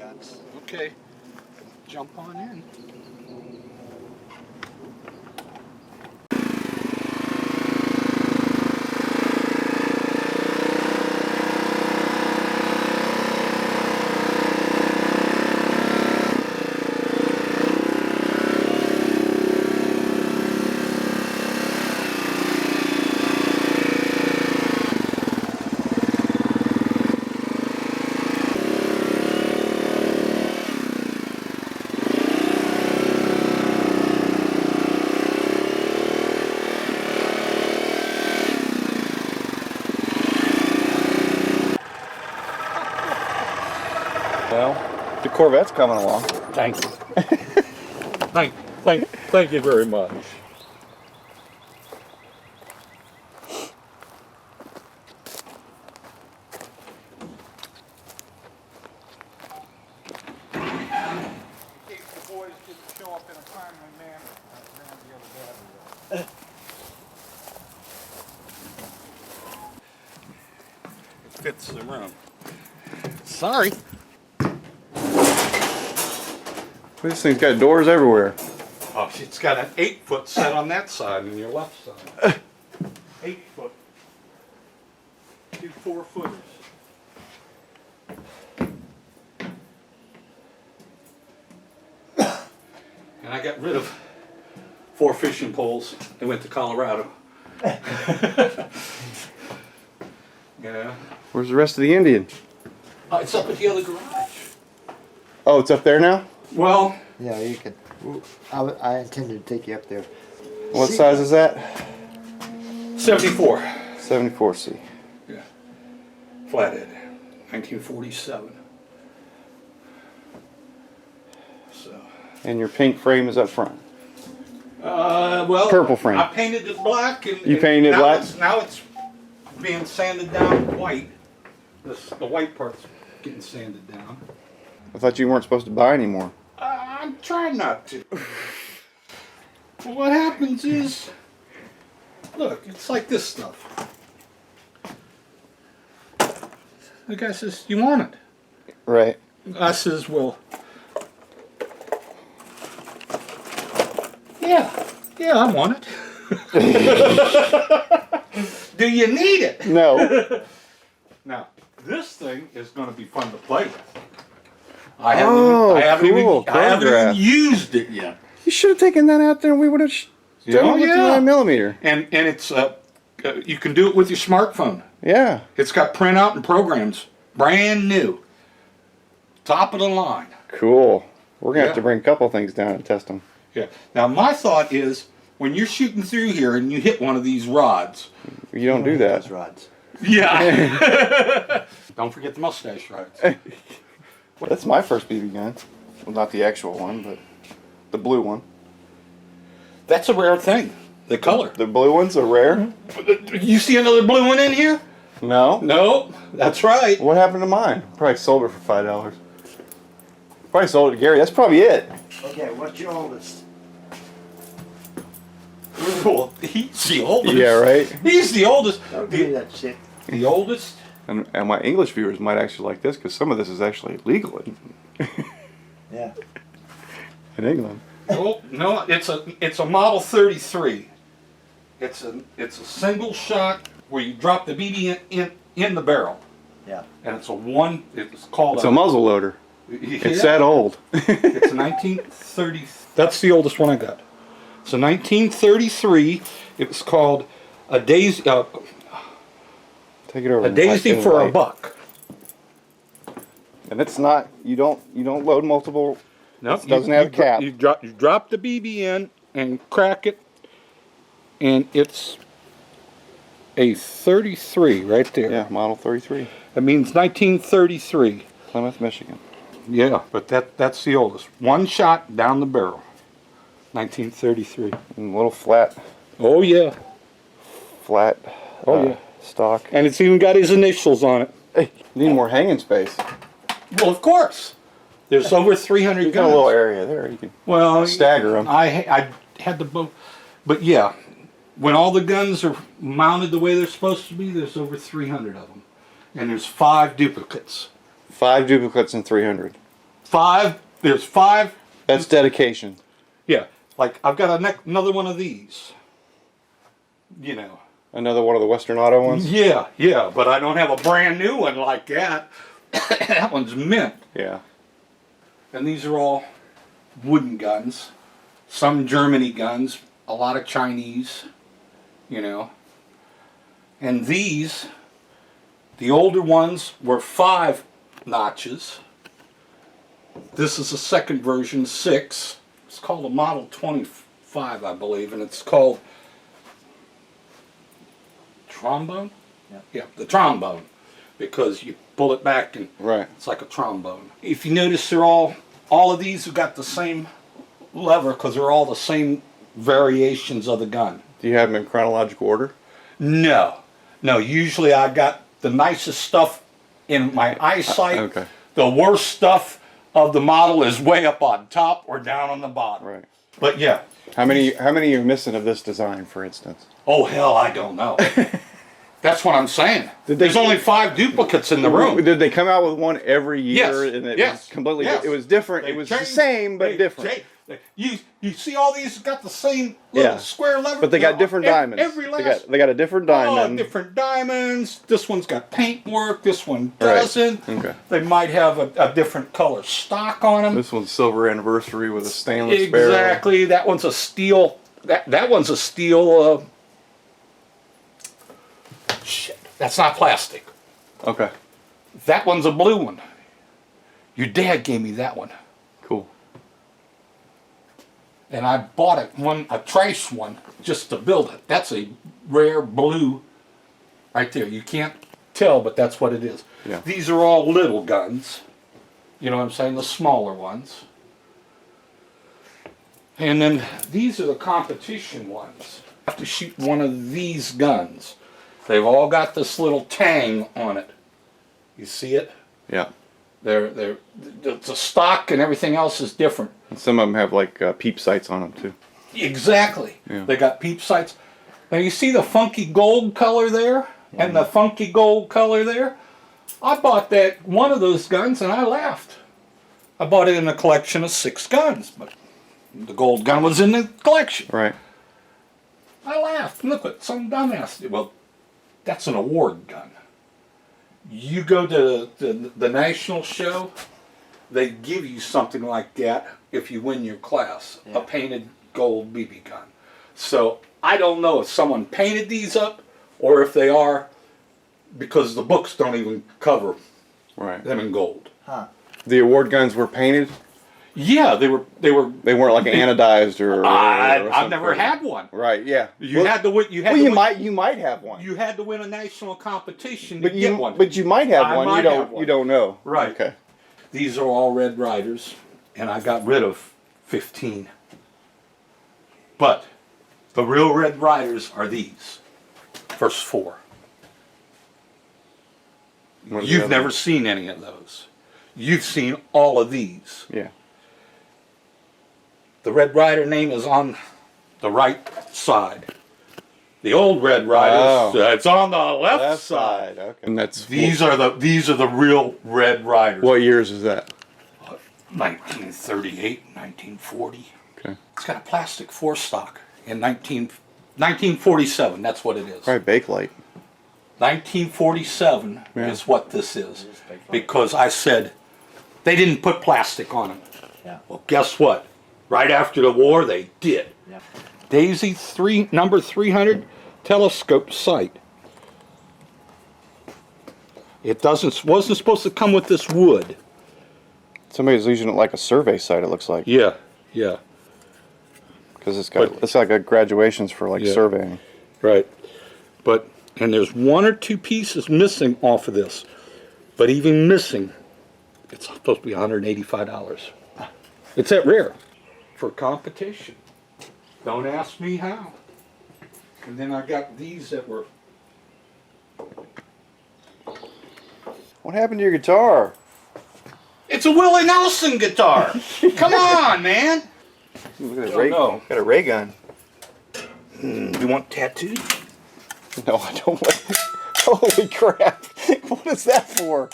guns. Okay, jump on in. Well, the Corvette's coming along. Thank you. Thank you very much. The boys didn't show up in a timely manner. It fits the room. Sorry. This thing's got doors everywhere. Oh, it's got an 8-foot set on that side and your left side. 8 foot. 2 4-footers. And I got rid of 4 fishing poles and went to Colorado. Yeah. Where's the rest of the Indian? It's up at the other garage. Oh, it's up there now? Well, Yeah, you could. I intended to take you up there. What size is that? 74. 74C. Yeah. Flathead. 1947. So. And your pink frame is up front. Well, Purple frame. I painted it black. And You painted it now black? Now it's being sanded down white. The white part's getting sanded down. I thought you weren't supposed to buy anymore. I'm trying not to. What happens is, look, it's like this stuff. The guy says, "You want it?" Right. I says, "Well, yeah, I want it." Do you need it? No. Now, this thing is going to be fun to play with. Cool. I haven't even Chronograph. used it yet. You should have taken that out there and we would have done it with the 9mm. And it's you can do it with your smartphone. Yeah. It's got printout and programs, brand new, top of the line. Cool. We're going to have to Yeah. bring a couple things down and test them. Yeah. Now my thought is, when you're shooting through here and you hit one of these rods. You don't do that. Those rods. Yeah. Don't forget the mustache rods. That's my first BB gun. Well, not the actual one, but the blue one. That's a rare thing. The color. The blue ones are rare? You see another blue one in here? No. No. That's right. What happened to mine? Probably sold it for $5. Probably sold it to Gary. That's probably it. Okay, what's your oldest? Well, he's the oldest. Yeah, right? He's the oldest. Don't give me that shit. The oldest. And my English viewers might actually like this because some of this is actually legal Yeah. in England. Oh no, it's a Model 33. It's a single shot where you drop the BB in the barrel. Yeah. And it's called It's a muzzle loader. It's that old. It's a 1930. That's the oldest one I got. It's a 1933. It was called a daisy. Take it over. A daisy for a buck. And it's not. You don't load multiple. Nope, It doesn't have a cap. You drop the BB in and crack it, and it's a 33 right there. Yeah, Model 33, That means 1933. Plymouth, Michigan. Yeah, but that's the oldest. One shot down the barrel. 1933. And a little flat. Oh yeah. Oh yeah. Stock. And it's even got his initials on it. Hey, you need more hanging space. Well, of course. There's over 300 You got a guns. little area there. You can Well, stagger them. I had the boat, but yeah, when all the guns are mounted the way they're supposed to be, there's over 300 of them, and there's 5 duplicates. 5 duplicates and 300. 5. There's 5. That's dedication. Yeah, like I've got another one of these. You know. Another one of the Western Auto ones? Yeah, yeah, but I don't have a brand new one like that. That one's mint. Yeah. And these are all wooden guns. Some Germany guns, a lot of Chinese, you know. And these, the older ones were 5 notches. This is the second version, 6. It's called a Model 25, I believe, and it's called trombone? Yeah, the trombone, because you pull it back and it's like a trombone. If you notice, they're all of these have got the same lever because they're all the same variations of the gun. Do you have them in chronological order? No, usually I got the nicest stuff in my eyesight. Okay. The worst stuff of the model is way up on top or down on the bottom. Right. But yeah. How many are you missing of this design, for instance? Oh hell, I don't know. That's what I'm saying. There's only 5 duplicates in the room. Did they come out with one every year? Yes. And it Yes. was completely. Yes. It was different. They It was changed- the same but they different. changed- You see all these got the same little square lever, But they got different diamonds. Every last They got a different diamond. different diamonds. This one's got paint work. This one doesn't. Okay. They might have a different color stock on them. This one's silver anniversary with a stainless barrel. Exactly. That one's a steel. That one's a steel. Shit. That's not plastic. Okay. That one's a blue one. Your dad gave me that one. Cool. And I bought a trace one just to build it. That's a rare blue right there. You can't tell, but that's what it is. Yeah. These are all little guns. You know what I'm saying? The smaller ones. And then these are the competition ones. You have to shoot one of these guns. They've all got this little tang on it. You see it? Yeah. The stock and everything else is different. And some of them have like peep sights on them too. Exactly. Yeah. They got peep sights. Now you see the funky gold color there and the funky gold color there? I bought that one of those guns and I laughed. I bought it in a collection of 6 guns, but the gold gun was in the collection. Right. I laughed. Look what some dumbass did. Well, that's an award gun. You go to the national show, they give you something like that if you win your class, a painted gold BB gun. So I don't know if someone painted these up or if they are, because the books don't even cover them in gold. Huh. The award guns were painted. Yeah, they were. They weren't like anodized or. I've never had one. Right. Yeah. You had to win. You had Well, to win, you might have one. You had to win a national competition but to get one. But you might have I one. might have one. You don't know. Right. Okay. These are all Red Riders, and I got rid of 15. But the real Red Riders are these first 4. What are the You've other never ones? seen any of those. You've seen all of these. Yeah. The Red Rider name is on the right side. The old Red Riders, it's on the left side. Okay. And that's These are the real Red Riders. what years is that? 1938, 1940. Okay. It's got a plastic forestock in 1947. That's what it is. Probably Bakelite. 1947 is what this is, because I said they didn't put plastic on them. Yeah. Well, guess what? Right after the war, they did. Yeah. Daisy number 300 telescope sight. It wasn't supposed to come with this wood. Somebody's using it like a survey site. It looks like Yeah, yeah, because it's like a graduations for like surveying. right. And there's 1 or 2 pieces missing off of this, but even missing, it's supposed to be $185. It's at rare for competition. Don't ask me how. And then I got these that were. What happened to your guitar? It's a Willie Nelson guitar. Come on, man. Look at this Don't know. got a ray gun. You want tattooed? No, I don't want it. Holy crap. What is that for?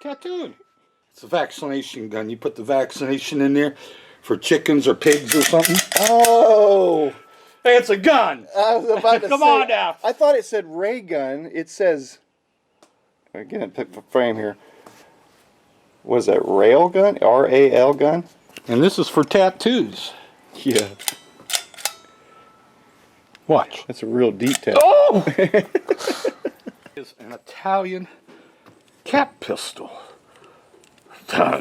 Tattooed. It's a vaccination gun. You put the vaccination in there for chickens or pigs or something. Oh! Hey, it's a gun. I was about to Come say, on now. I thought it said ray gun. It says, again, pick the frame here. What is that, rail gun? R-A-L gun? And this is for tattoos. Yeah. Watch. That's a real deep tattoo. Oh! It's an Italian cap pistol.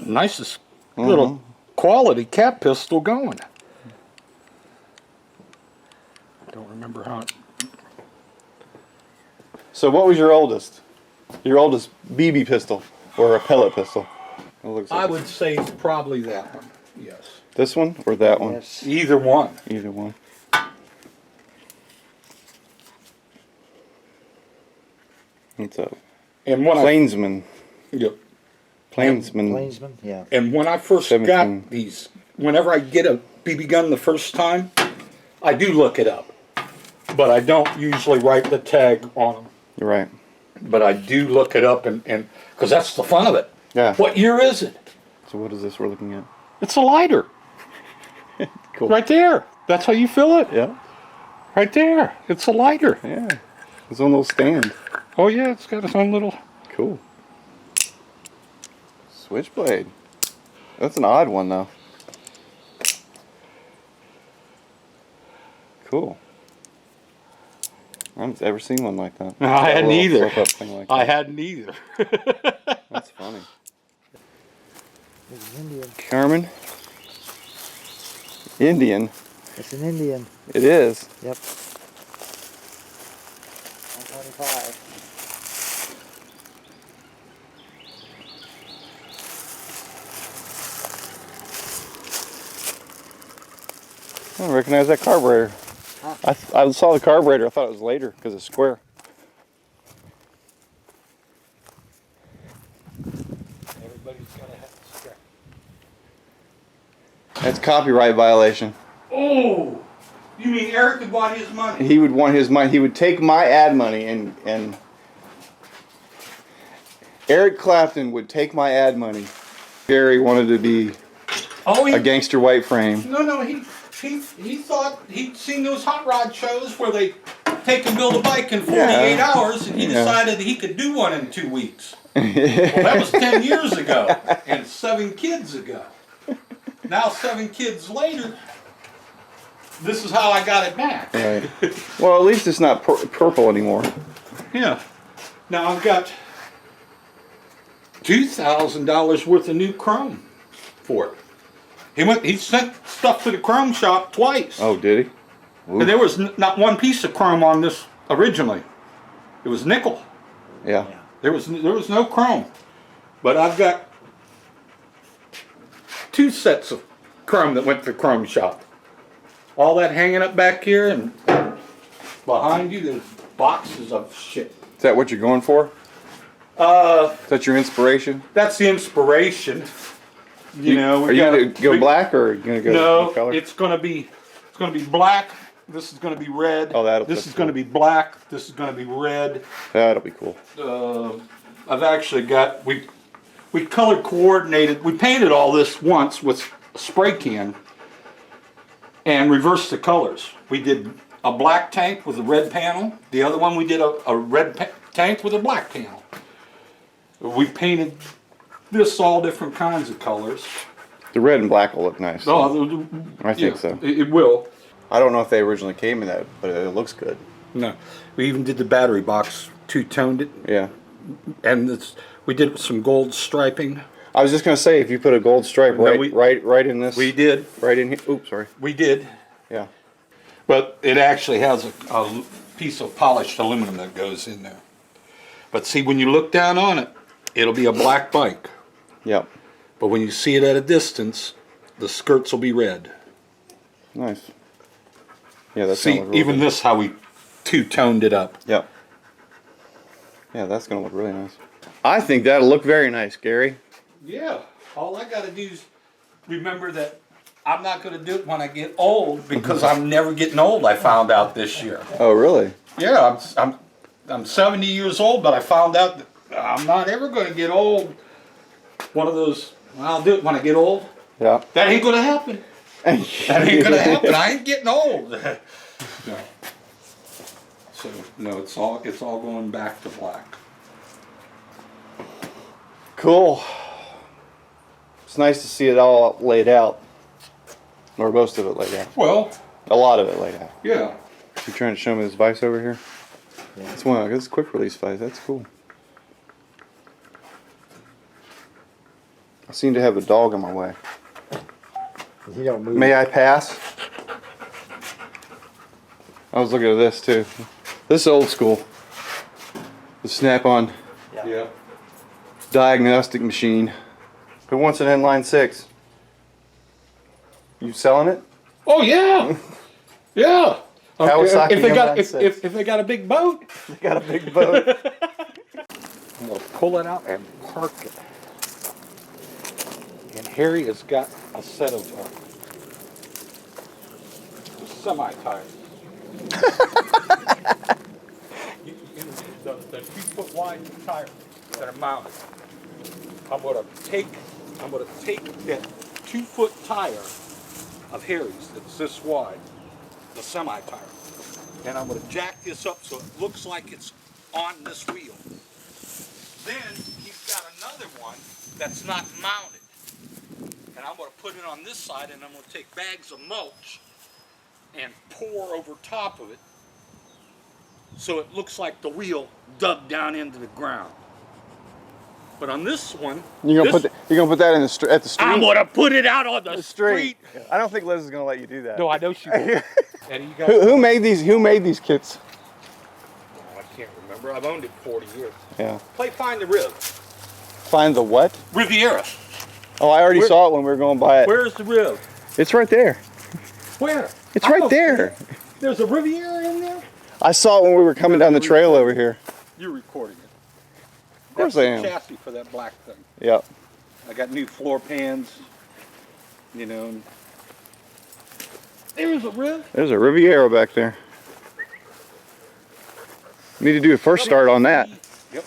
Nicest little quality cap pistol going. I don't remember how it... So what was your oldest? Your oldest BB pistol or a pellet pistol? It looks like I would say probably that one. Yes. this one or that one? Yes. Either one. Either one. It's a And when plainsman. Yep. Plainsman. Plainsman, yeah. And when I first 17. got these, whenever I get a BB gun the first time, I do look it up. But I don't usually write the tag on them. You're right. But I do look it up, and because that's the fun of it. Yeah. What year is it? So what is this we're looking at? It's a lighter. Cool. Right there. That's how you fill it. Yeah. Right there. It's a lighter. Yeah. It's on those stands. Oh yeah, it's got its own little... Cool. Switchblade. That's an odd one though. Cool. I haven't ever seen one like that. I hadn't A little either. flip-up thing like I that. hadn't either. That's funny. It's an Indian. Carmen. Indian. It's an Indian. It is. Yep. 125. I don't recognize that carburetor. Huh? I saw the carburetor. I thought it was later because it's square. Everybody's gonna have to strap. That's copyright violation. Oh! You mean Eric would want his money? He would want his money. He would take my ad money and Eric Clapton would take my ad money. Gary wanted to be Oh, a gangster white frame. No, he thought he'd seen those hot rod shows where they take and build a bike in 48 hours, and he Yeah. decided he could do one in 2 weeks. Well, that was 10 years ago, and 7 kids ago. Now 7 kids later, this is how I got it back. Right. Well, at least it's not purple anymore. Yeah. Now I've got $2,000 worth of new chrome for it. He sent stuff to the chrome shop twice. Oh, did he? Ooh. And there was not one piece of chrome on this originally. It was nickel. Yeah. There was no chrome. But I've got 2 sets of chrome that went to the chrome shop. All that hanging up back here, and behind you there's boxes of shit. Is that what you're going for? Is that your inspiration? That's the inspiration. You know, Are you gonna go black or are you gonna go No, color? it's gonna be black. This is gonna be red. Oh, This that's is gonna cool. be black. This is gonna be red. That'll be cool. I've actually got we color coordinated. We painted all this once with a spray can and reversed the colors. We did a black tank with a red panel. The other one we did a red tank with a black panel. We painted this all different kinds of colors. The red and black will look nice. Oh, I think so. It will. I don't know if they originally came in that, but it looks good. No, we even did the battery box, two-toned it, Yeah. and we did some gold striping. I was just gonna say, if you put a gold stripe No, right in this, We did, right in here. Oops, sorry. we did, Yeah. but it actually has a piece of polished aluminum that goes in there. But see, when you look down on it, it'll be a black bike. Yep. But when you see it at a distance, the skirts will be red. Nice. Yeah, that's See, gonna look real even good. this, how we two-toned it up. Yep. Yeah, that's gonna look really nice. I think that'll look very nice, Gary. Yeah, all I gotta do is remember that I'm not gonna do it when I get old, because I'm never getting old, I found out this year. Oh, really? Yeah, I'm 70 years old, but I found out that I'm not ever gonna get old one of those, well, I'll do it when I get old. Yeah. That ain't gonna happen. That ain't gonna happen. I ain't getting old. No. So no, it's all going back to black. Cool. It's nice to see it all laid out. Or most of it laid out. Well, A lot of it laid out. yeah. You trying to show me this vise over here? Yeah. That's one. This is quick release vise. That's cool. I seem to have a dog in my way. You don't move. May I pass? I was looking at this too. This is old school. The snap-on Yeah. diagnostic machine. Who wants an inline 6? You selling it? Oh yeah. Yeah. Kawasaki If they got inline if they got a big boat, They got a big boat. I'm gonna pull it out and park it. And Harry has got a set of semi-tires. The 2-foot wide tires that are mounted. I'm gonna take that 2-foot tire of Harry's that's this wide, the semi-tire, and I'm gonna jack this up so it looks like it's on this wheel. Then he's got another one that's not mounted. And I'm going to put it on this side, and I'm going to take bags of mulch and pour over top of it so it looks like the wheel dug down into the ground. But on this one, You're gonna put that in the at the street. I'm going to put it out on the street. I don't think Liz is gonna let you do that. No, I know she will. And you guys, Who made these? Who made these kits? I can't remember. I've owned it 40 years. Yeah. Play Find the Rib. Find the what? Riviera. Oh, I already saw it when we were going by it. Where's the rib? It's right there. Where? It's right there. There's a Riviera in there? I saw it when we were coming down the trail over here. You're recording it. Of course That's I am. the chassis for that black thing. Yep. I got new floor pans, you know. And there's a rib. There's a Riviera back there. Need to do a first start on that. Yep.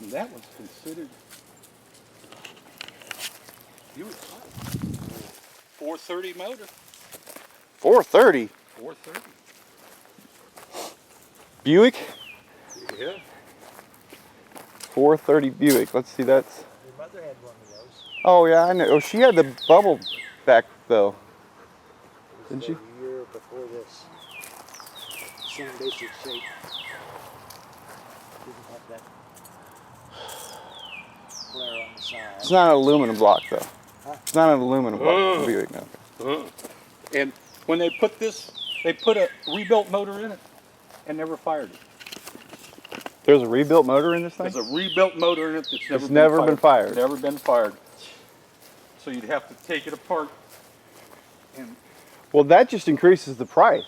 And that was considered. You were fine. 430 motor. 430. 430. Buick. Yeah. 430 Buick. Let's see. That's. Your mother had one of those. Oh yeah, I know. Oh, she had the bubble back though. It was Didn't she? a year before this. Same basic shape. Didn't have that flare on the side. It's not an aluminum block though. Huh? It's not an aluminum block. Buick. No. And when they put this, they put a rebuilt motor in it and never fired it. There's a rebuilt motor in this thing. There's a rebuilt motor in it that's never been fired. Never been fired. So you'd have to take it apart. And Well, that just increases the price.